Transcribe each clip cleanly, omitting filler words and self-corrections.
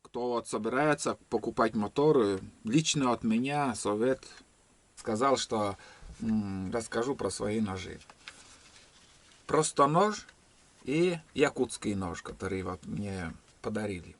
кто вот собирается покупать моторы, лично от меня совет сказал, что расскажу про свои ножи. Просто нож и якутский нож, который вот мне подарили.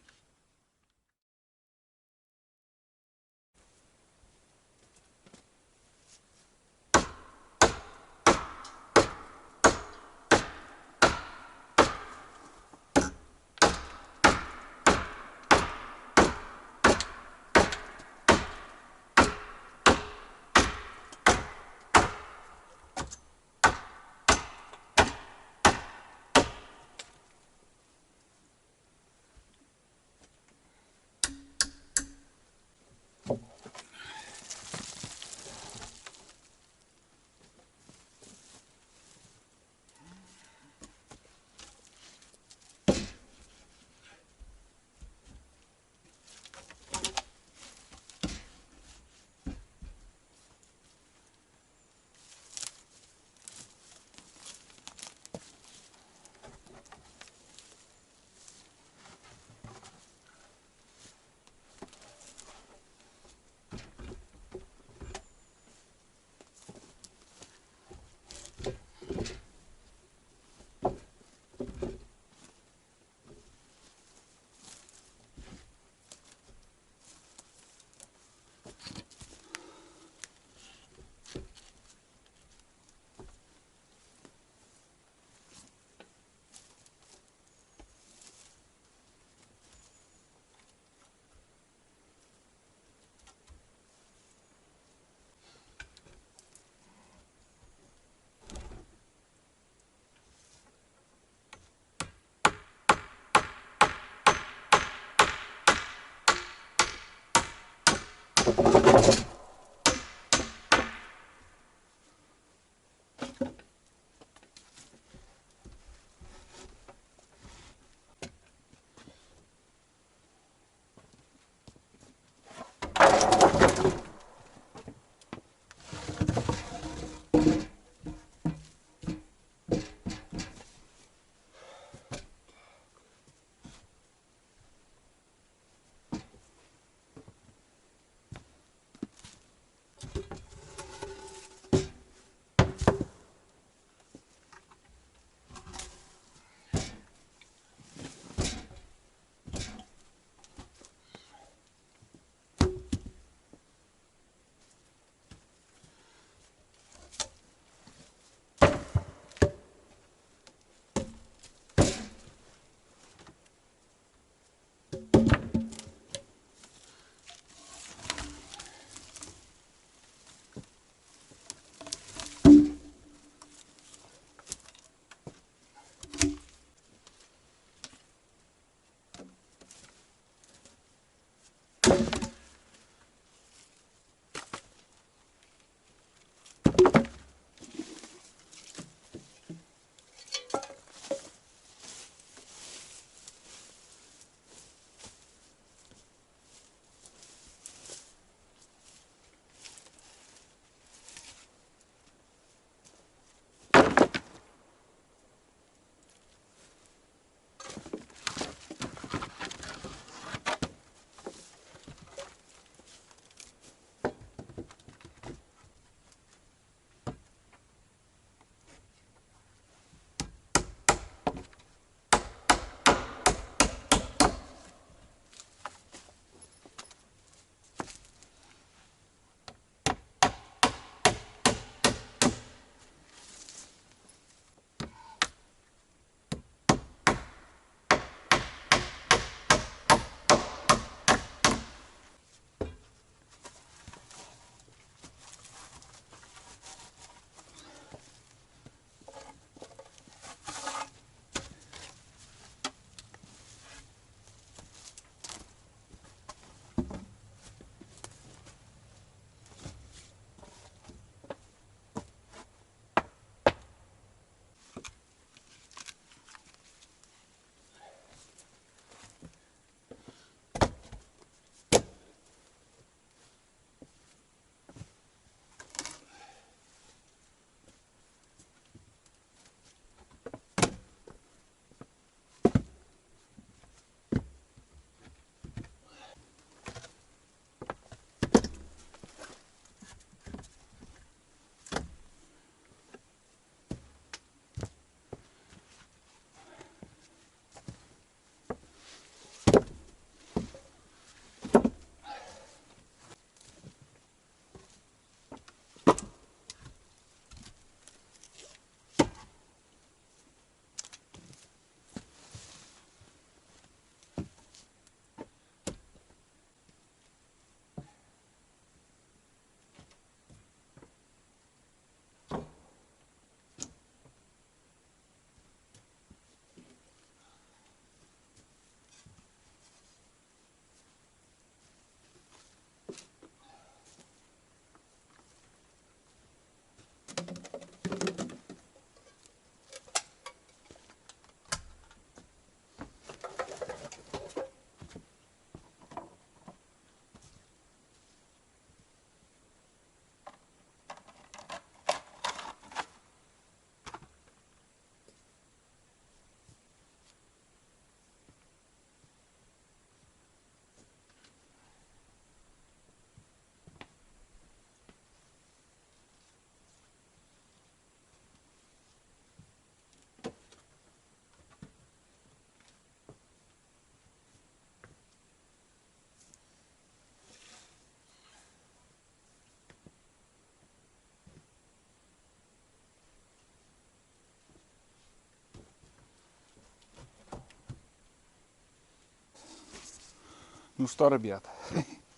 Ну что, ребят,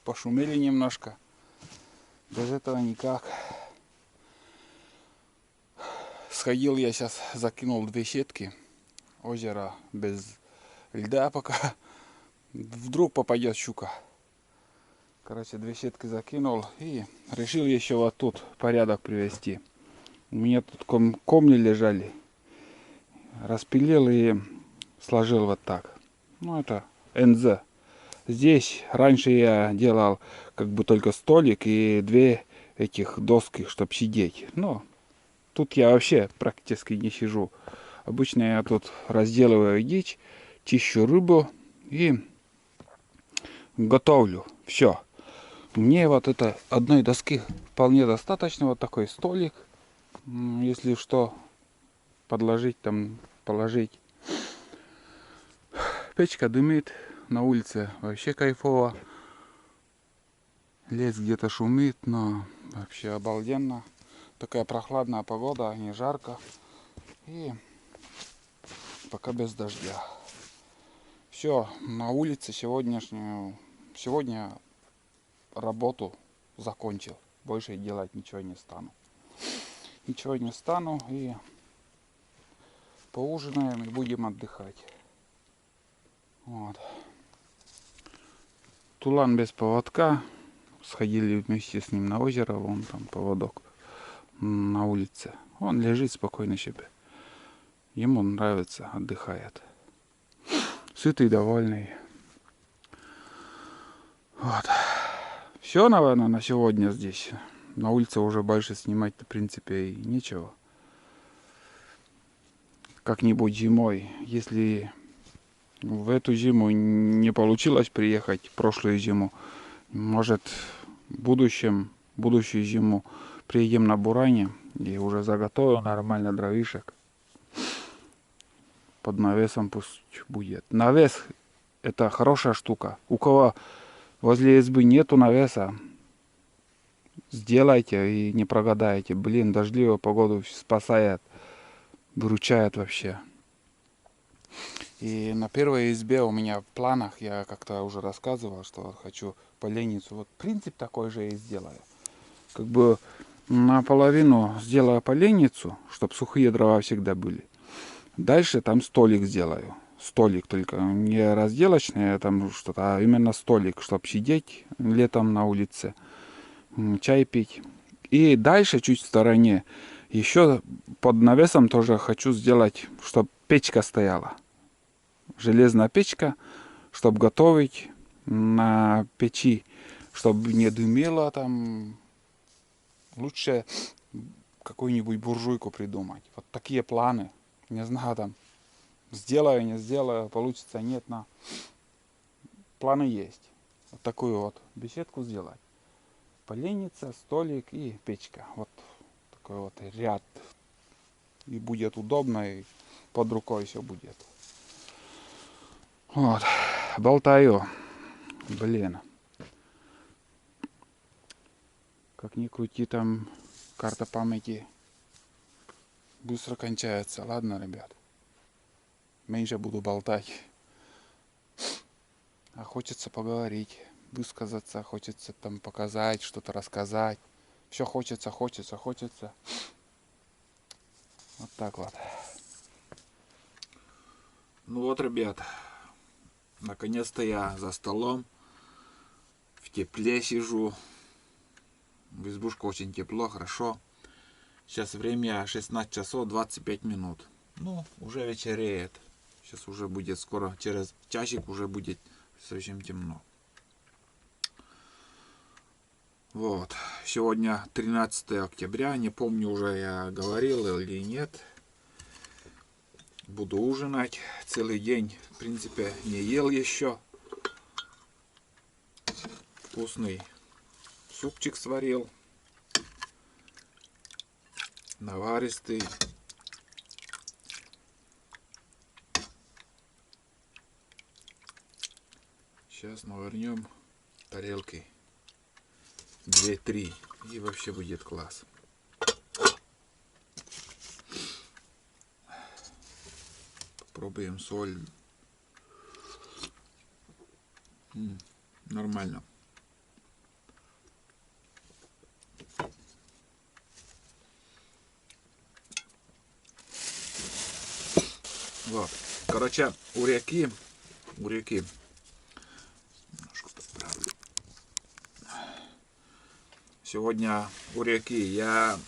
пошумели немножко. Без этого никак. Сходил я сейчас, закинул 2 сетки. Озеро без льда пока. Вдруг попадет щука. Короче, 2 сетки закинул и решил еще вот тут порядок привести. У меня тут комни лежали. Распилил и сложил вот так. Ну это НЗ. Здесь раньше я делал как бы только столик и 2 этих доски, чтобы сидеть. Но тут я вообще практически не сижу. Обычно я тут разделываю дичь, чищу рыбу и готовлю. Все. Мне вот это одной доски вполне достаточно. Вот такой столик. Если что, подложить там, положить. Печка дымит. На улице вообще кайфово. Лес где-то шумит, но вообще обалденно. Такая прохладная погода, не жарко. И пока без дождя. Все, на улице сегодня работу закончил. Больше делать ничего не стану. Ничего не стану и поужинаем и будем отдыхать. Вот. Тулан без поводка. Сходили вместе с ним на озеро, вон там поводок на улице. Он лежит спокойно себе. Ему нравится, отдыхает. Сытый, довольный. Вот. Все, наверное, на сегодня здесь. На улице уже больше снимать-то, в принципе, и нечего. Как-нибудь зимой, если в эту зиму не получилось приехать, прошлую зиму, может, будущую зиму приедем на Буране и уже заготовим нормально дровишек. Под навесом пусть будет. Навес — это хорошая штука. У кого возле избы нету навеса, сделайте и не прогадаете. Блин, дождливую погоду спасает, выручает вообще. И на первой избе у меня в планах, я как-то уже рассказывал, что хочу поленницу. Вот принцип такой же и сделаю. Как бы наполовину сделаю поленницу, чтобы сухие дрова всегда были. Дальше там столик сделаю. Столик только не разделочный, там что-то, а именно столик, чтобы сидеть летом на улице, чай пить. И дальше чуть в стороне еще под навесом тоже хочу сделать, чтобы печка стояла. Железная печка, чтобы готовить на печи, чтобы не дымело там. Лучше какую-нибудь буржуйку придумать. Вот такие планы. Не знаю, там сделаю, не сделаю, получится, нет, но планы есть. Вот такую вот беседку сделать. Поленница, столик и печка. Вот такой вот ряд. И будет удобно, и под рукой все будет. Вот. Болтаю. Блин. Как ни крути, там карта памяти быстро кончается. Ладно, ребят. Меньше буду болтать. А хочется поговорить, высказаться, хочется там показать, что-то рассказать. Все хочется. Вот так вот. Ну вот, ребят, наконец-то я за столом, в тепле сижу. В избушке очень тепло, хорошо. Сейчас время 16 часов 25 минут. Ну, уже вечереет. Сейчас уже будет скоро, через часик уже будет совсем темно. Вот. Сегодня 13 октября. Не помню, уже я говорил или нет. Буду ужинать. Целый день, в принципе, не ел еще. Вкусный супчик сварил. Наваристый. Сейчас навернем тарелки 2-3. И вообще будет класс. Попробуем соль. Нормально. Вот. Короче, у реки, немножко подправлю. Сегодня у реки я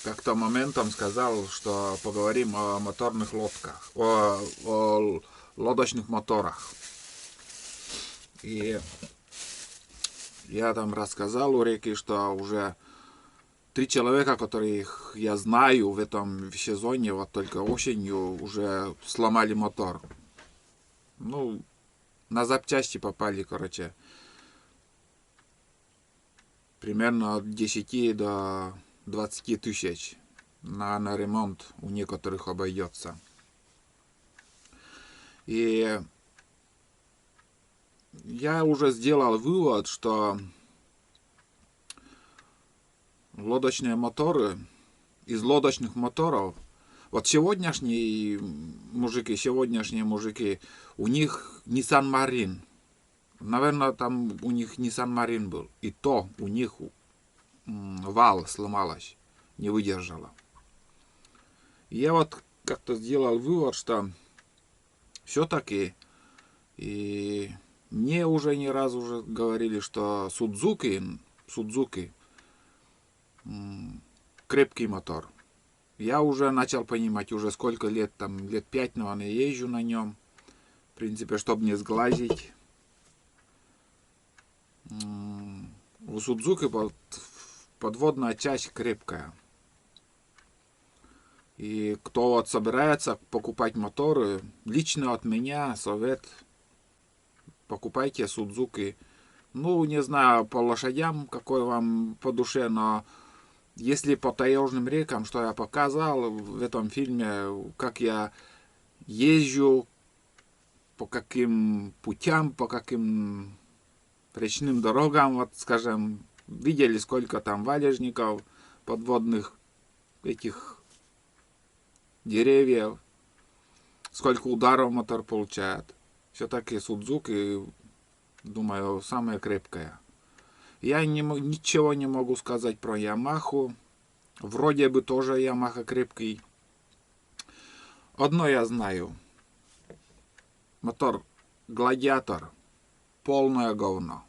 как-то моментом сказал, что поговорим о моторных лодках, о лодочных моторах. И я там рассказал у реки, что уже 3 человека, которых я знаю в этом сезоне, вот только осенью, уже сломали мотор. Ну, на запчасти попали, короче. Примерно от 10 до 20 тысяч на ремонт у некоторых обойдется. И я уже сделал вывод, что лодочные моторы, из лодочных моторов, вот сегодняшние мужики, у них Nissan Marine. Наверное, там у них Nissan Marine был. И то у них вал сломалась, не выдержала. И я вот как-то сделал вывод, что все-таки, и мне уже не раз уже говорили, что Судзуки крепкий мотор. Я уже начал понимать, уже сколько лет, там лет 5, наверное, езжу на нем. В принципе, чтобы не сглазить. У Судзуки подводная часть крепкая. И кто вот собирается покупать моторы, лично от меня совет: покупайте Судзуки. Ну, не знаю по лошадям, какой вам по душе, но если по таежным рекам, что я показал в этом фильме, как я езжу, по каким путям, по каким речным дорогам, вот скажем, видели, сколько там валежников, подводных этих деревьев, сколько ударов мотор получает. Все-таки Судзуки, думаю, самая крепкая. Я ничего не могу сказать про Ямаху. Вроде бы тоже Ямаха крепкий. Одно я знаю. Мотор Гладиатор полное говно.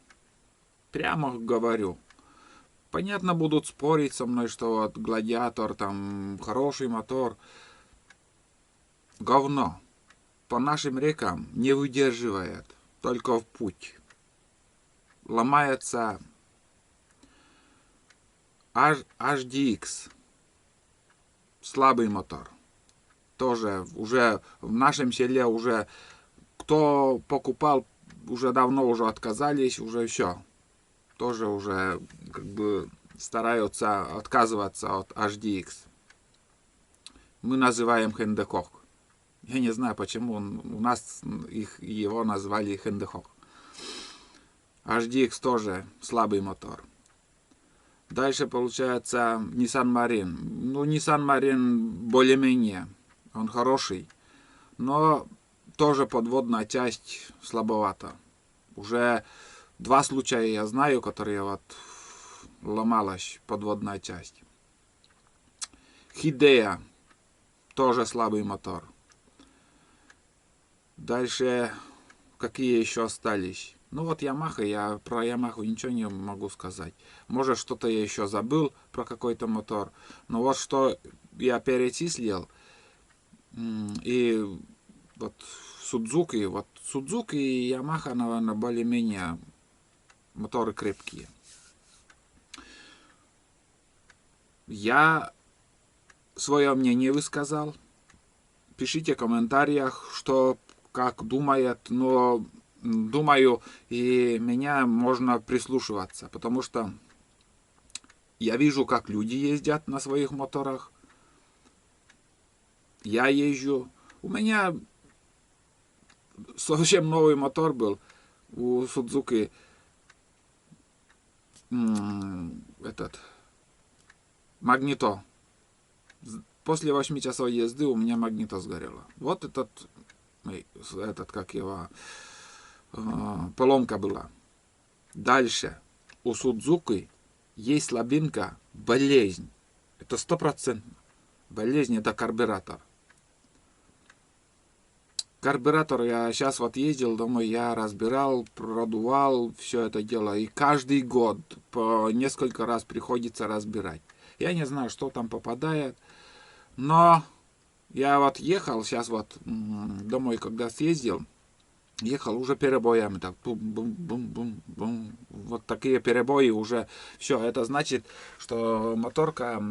Прямо говорю. Понятно, будут спорить со мной, что вот Гладиатор там хороший мотор. Говно. По нашим рекам не выдерживает. Только в путь. Ломается HDX. Слабый мотор. Тоже уже в нашем селе уже кто покупал, уже давно уже отказались, уже все. Тоже уже как бы стараются отказываться от HDX. Мы называем Хендехок. Я не знаю, почему у нас его назвали Хендехок. HDX тоже слабый мотор. Дальше получается Nissan Marine. Ну, Nissan Marine более-менее. Он хороший. Но тоже подводная часть слабовата. Уже 2 случая я знаю, которые вот ломалась подводная часть. Хидея. Тоже слабый мотор. Дальше какие еще остались? Ну вот Ямаха, я про Ямаху ничего не могу сказать. Может, что-то я еще забыл про какой-то мотор. Но вот что я перечислил. И вот Судзуки и Ямаха, наверное, более-менее моторы крепкие. Я свое мнение высказал. Пишите в комментариях, что как думает, но думаю, и меня можно прислушиваться, потому что я вижу, как люди ездят на своих моторах. Я езжу. У меня совсем новый мотор был у Судзуки. Этот магнито. После 8 часов езды у меня магнито сгорело. Вот этот как его, поломка была. Дальше. У Судзуки есть слабинка, болезнь. Это 100%. Болезнь это карбюратор. Карбюратор я сейчас вот ездил домой, я разбирал, продувал все это дело. И каждый год по несколько раз приходится разбирать. Я не знаю, что там попадает. Но я вот ехал сейчас вот домой, когда съездил, ехал уже перебоями. Так, бум-бум-бум-бум-бум. Вот такие перебои уже. Все, это значит, что моторка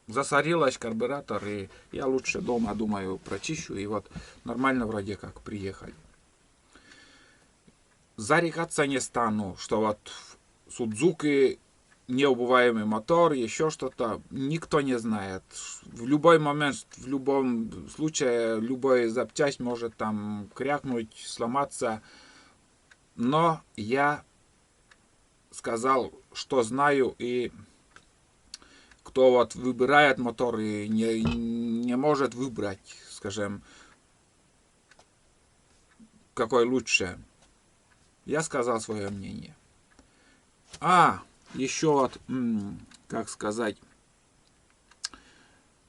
засорилась, карбюратор, и я лучше дома, думаю, прочищу, и вот нормально вроде как приехали. Зарекаться не стану, что вот Судзуки неубываемый мотор, еще что-то, никто не знает. В любой момент, в любом случае, любой запчасть может там крякнуть, сломаться, но я сказал, что знаю, и кто вот выбирает мотор и не может выбрать, скажем, какой лучше. Я сказал свое мнение. Еще вот, как сказать,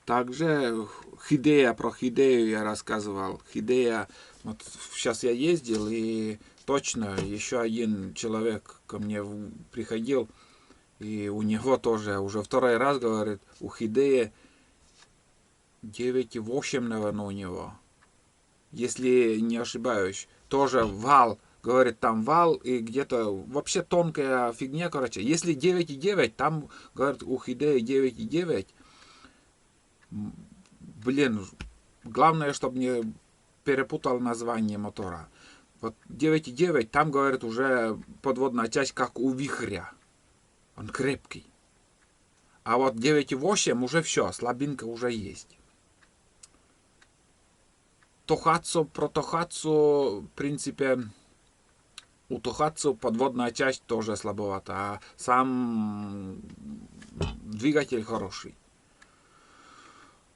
также Хидея, про Хидею я рассказывал. Хидея, вот сейчас я ездил, и точно еще один человек ко мне приходил, и у него тоже уже второй раз, говорит, у Хидеи 9,8, наверное, у него. Если не ошибаюсь. Тоже вал. Говорит, там вал и где-то вообще тонкая фигня, короче. Если 9,9, там, говорит, у Хидеи 9,9. Блин, главное, чтобы не перепутал название мотора. Вот 9,9, там, говорит, уже подводная часть, как у вихря. Он крепкий. А вот 9,8 уже все, слабинка уже есть. Тохатсу, про Тохатсу, в принципе, у Тохатсу подводная часть тоже слабовата, а сам двигатель хороший.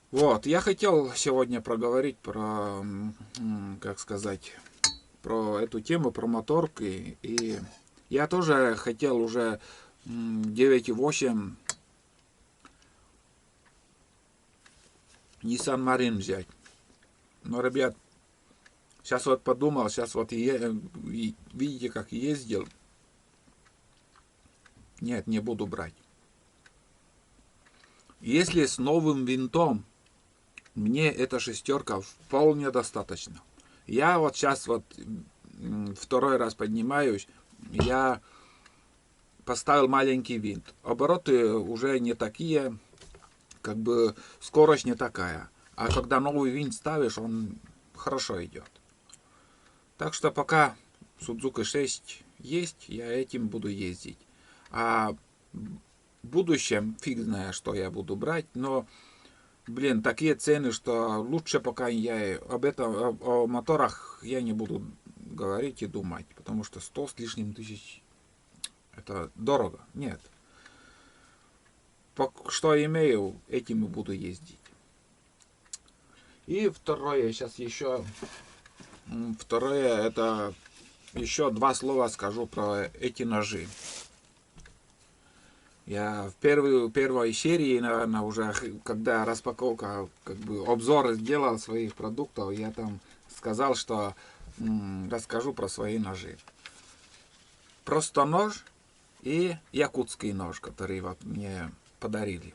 Вот, я хотел сегодня проговорить про, как сказать, про эту тему, про моторки. И я тоже хотел уже 9,8 Nissan Marine взять. Но, ребят, сейчас вот подумал, сейчас вот видите, как ездил. Нет, не буду брать. Если с новым винтом, мне эта шестерка вполне достаточно. Я вот сейчас вот второй раз поднимаюсь, я поставил маленький винт. Обороты уже не такие, как бы скорость не такая. А когда новый винт ставишь, он хорошо идет. Так что пока Suzuki 6 есть, я этим буду ездить. А в будущем фиг знает, что я буду брать, но, блин, такие цены, что лучше пока я об этом, о моторах я не буду говорить и думать, потому что 100 с лишним тысяч это дорого. Нет. Что имею, этим и буду ездить. И второе, сейчас еще, второе, это еще два слова скажу про эти ножи. Я в первой серии, наверное, уже, когда распаковка, как бы обзор сделал своих продуктов, я там сказал, что расскажу про свои ножи. Просто нож и якутский нож, который вот мне подарили.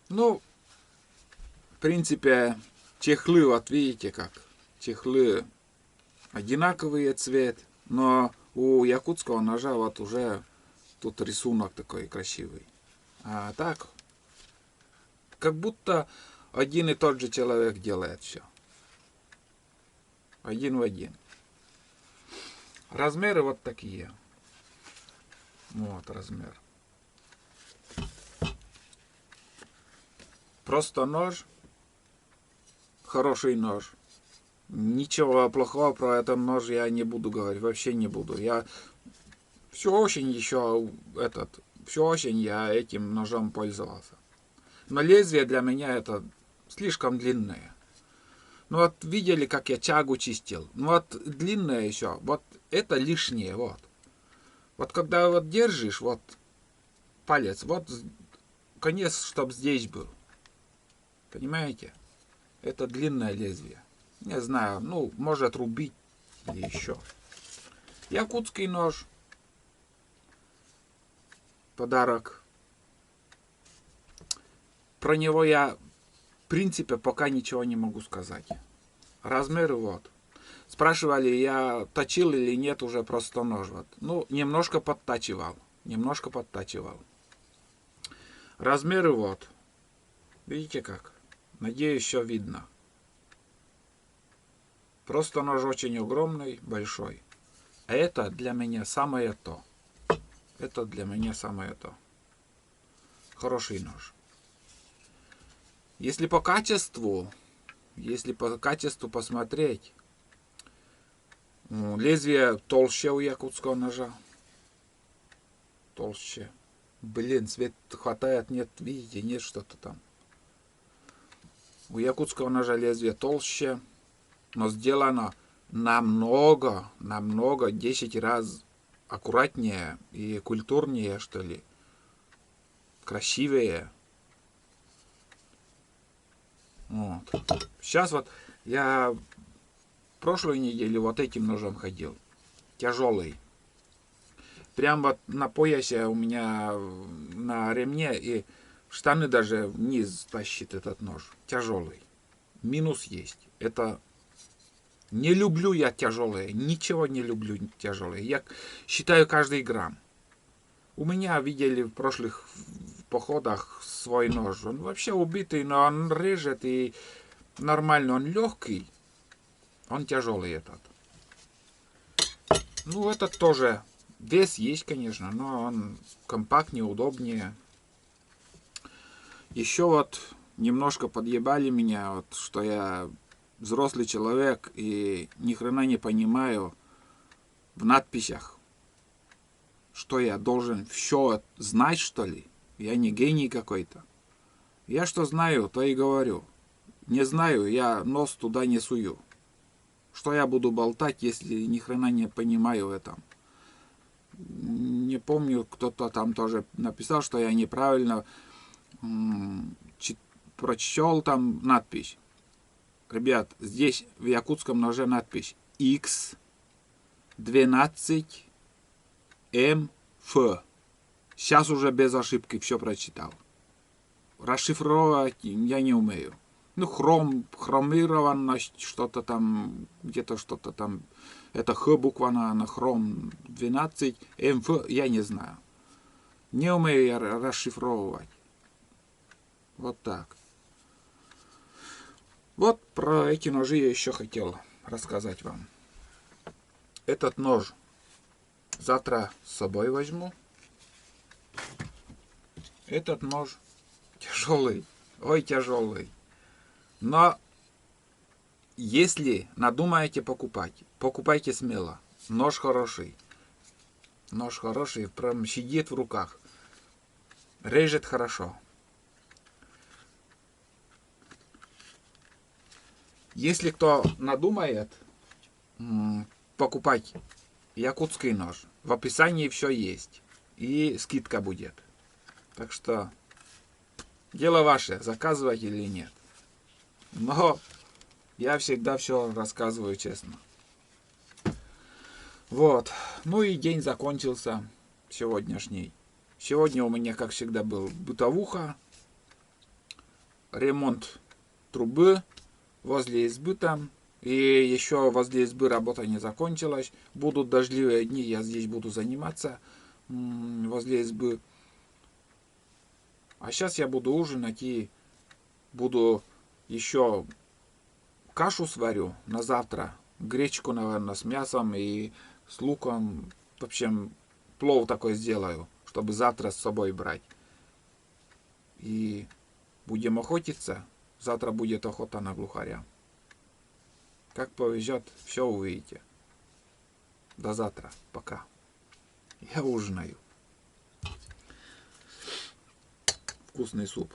Ну, в принципе, чехлы, вот видите как, чехлы одинаковые цвет, но у якутского ножа вот уже тут рисунок такой красивый. А так, как будто один и тот же человек делает все. Один в один. Размеры вот такие. Вот размер. Просто нож. Хороший нож. Ничего плохого про этот нож я не буду говорить. Вообще не буду. Я всю осень еще всю осень я этим ножом пользовался. Но лезвие для меня это слишком длинное. Ну вот видели, как я тягу чистил? Ну вот длинная еще, вот это лишнее, вот. Вот когда вот держишь, вот палец, вот конец, чтоб здесь был. Понимаете? Это длинное лезвие. Не знаю, ну, может рубить или еще. Якутский нож. Подарок. Про него я, в принципе, пока ничего не могу сказать. Размеры вот. Спрашивали, я точил или нет уже просто нож. Вот. Ну, немножко подтачивал. Немножко подтачивал. Размеры вот. Видите как? Надеюсь, все видно. Просто нож очень огромный, большой. А это для меня самое то. Это для меня самое то. Хороший нож. Если по качеству посмотреть, лезвие толще у якутского ножа. Толще. Блин, свет хватает, нет, видите, нет что-то там. У якутского ножа лезвие толще, но сделано намного, 10 раз аккуратнее и культурнее, что ли. Красивее. Вот. Сейчас вот я прошлую неделю вот этим ножом ходил. Тяжелый. Прям вот на поясе у меня на ремне и штаны даже вниз тащит этот нож. Тяжелый. Минус есть. Это не люблю я тяжелые. Ничего не люблю тяжелые. Я считаю каждый грамм. У меня видели в прошлых походах свой нож. Он вообще убитый, но он режет и нормально. Он легкий. Он тяжелый этот. Ну, этот тоже вес есть, конечно, но он компактнее, удобнее. Еще вот немножко подъебали меня, вот, что я взрослый человек и ни хрена не понимаю в надписях. Что я должен все знать, что ли? Я не гений какой-то. Я что знаю, то и говорю. Не знаю, я нос туда не сую. Что я буду болтать, если ни хрена не понимаю в этом? Не помню, кто-то там тоже написал, что я неправильно прочел там надпись. Ребят, здесь в якутском ноже надпись X12MF. Сейчас уже без ошибки все прочитал. Расшифровать я не умею. Ну, хромированность, что-то там, где-то что-то там. Это Х буква на хром 12, МФ, я не знаю. Не умею я расшифровывать. Вот так. Вот про эти ножи я еще хотел рассказать вам. Этот нож завтра с собой возьму. Этот нож тяжелый. Ой, тяжелый. Но если надумаете покупать, покупайте смело. Нож хороший. Нож хороший, прям сидит в руках. Режет хорошо. Если кто надумает покупать якутский нож, в описании все есть. И скидка будет. Так что дело ваше, заказывать или нет. Но я всегда все рассказываю честно. Вот. Ну и день закончился сегодняшний. Сегодня у меня, как всегда, был бытовуха, ремонт трубы возле избы там. И еще возле избы работа не закончилась. Будут дождливые дни, я здесь буду заниматься возле избы. А сейчас я буду ужинать и буду еще кашу сварю на завтра. Гречку, наверное, с мясом и с луком. В общем, плов такой сделаю, чтобы завтра с собой брать. И будем охотиться. Завтра будет охота на глухаря. Как повезет, все увидите. До завтра. Пока. Я ужинаю. Вкусный суп.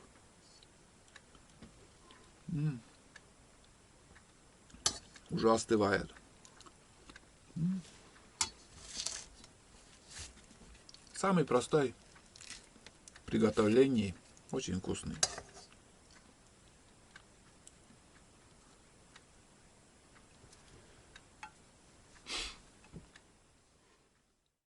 уже остывает. Самый простой в приготовлении, очень вкусный.